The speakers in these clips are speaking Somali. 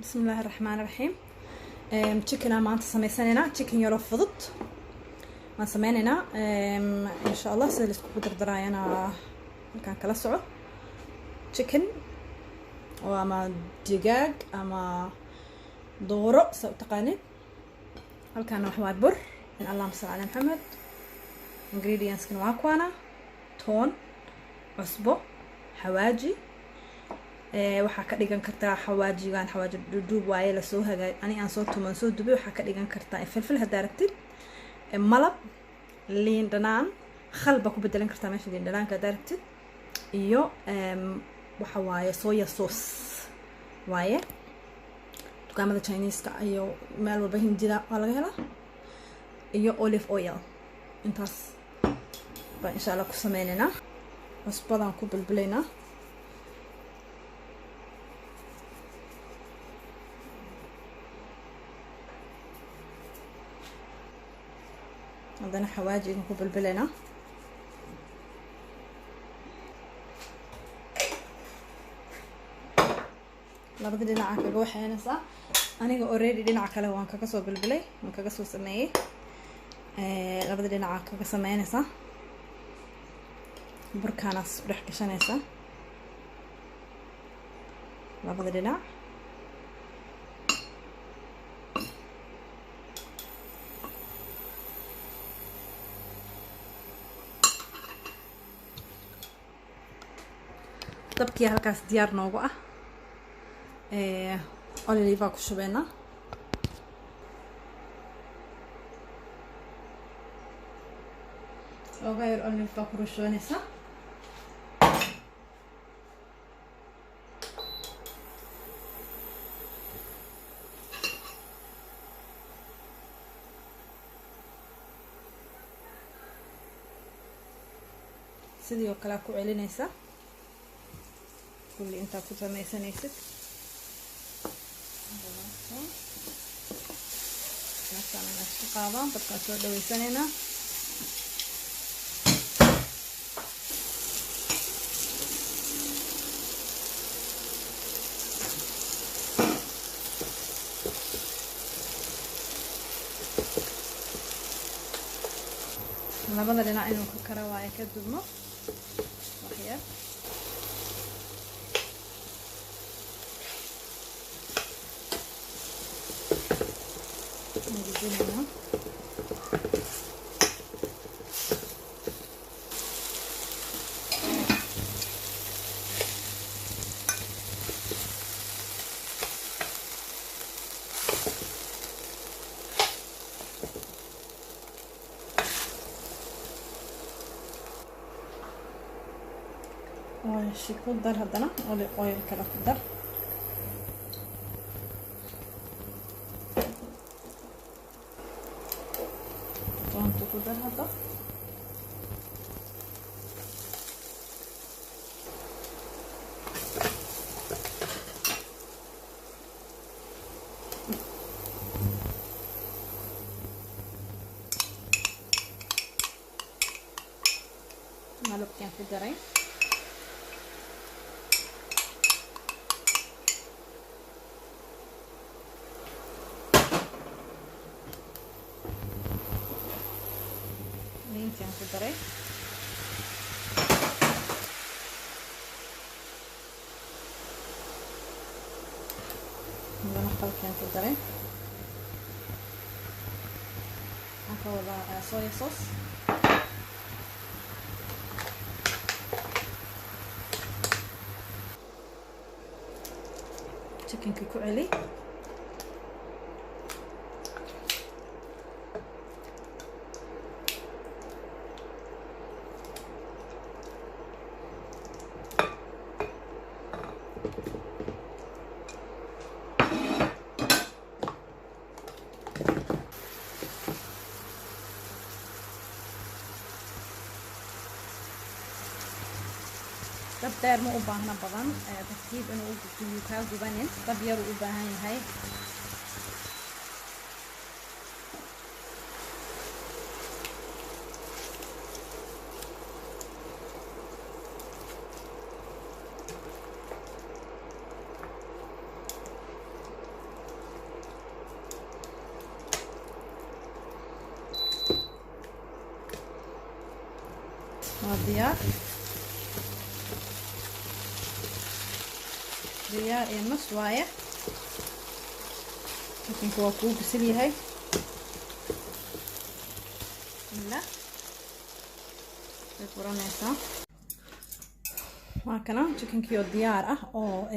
بسم الله الرحمن الرحيم. تشيكن maanta sameysanaynaa chicken yaro fudud waan sameynaynaa insha Allah sida la isku dardarayana halkaan kala soco chicken oo ama digaag ama dooro soo taqaanid halkaan wax waa bur in Allah sallallahu alayhi Muhammad ingredients kan waa kuwana toon cusbo xawaaji waxa ka dhigan kartaa xawaajigan xawaaji duub waaye la soo hagaay ani aan soo tuman soo dubay waxa ka dhigan kartaa filfil hadaa rabtid malab liin dhanaan khalba ku bedelan kartaa meesha liin dhanaanka hadaa rabtid iyo waxa waaye soya sauce waaye dukaamada Chinese ka iyo meel walba Hindida waa laga helaa iyo olive oil intaas ba insha Allah ku sameeynaa cusbadan ku bilbilaynaa عندنا حواجي نكون بالبلنا labada dhinac kaga waxaynaysa aniga already dhinac kale waan kaga soo bilbilay waan kaga soo sameeyay labada dhinac kaga sameeynaysa burkanas dhex gashanaysa labada dhinac dabkii halkaas diyaar noogu ah olive ku shubeena ogayr olive ku rusheynaysa sidoo kale ku celinaysa كل انت كنت سميسانيسد مثلا الشقاوه بقى سو دويسانينا labada dhinac inuu ka kara waaye ka dubmo waxyar نجيبها وشي كدر هدنا اولي اويل كلا كدر كدر هذا مالو كان في الدرين yang sebenarnya ini nak kalau yang sebenarnya aku ada soya sauce chicken kuku ali dab dheer ma u baahna badan tartiib inuu u ka gubanin dab yar u baahan yahay ديار ديار iyo nus waaye chickenka waa kuu bisil yahay لا تفرميسا وهكذا chickenka oo diyaar ah oo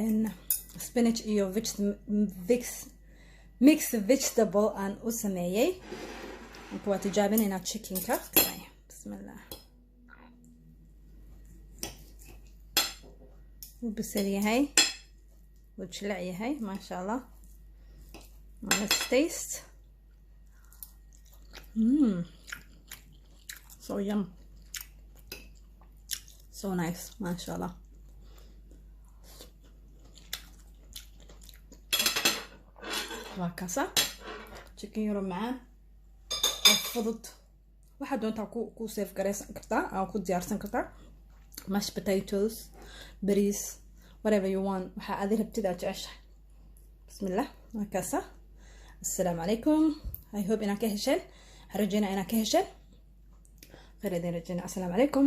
spinach iyo mixed vegetable aan u sameeyay waa tijaabinayna chickenka bismillah وبسل يهي وجلع يهي ما شاء الله let's taste so yum so nice ما شاء الله وهكذا chicken يورو معاه فضت waxaad doontaa ku save gareysan kartaa oo ku diyaarsan kartaa mashed potatoes bariis whatever you want waxa aad rabtid aad jeceshahay bismillah وهكذا السلام عليكم I hope inaan ka hesheen rajayna inaan ka hesheen khayr idin rajayna السلام عليكم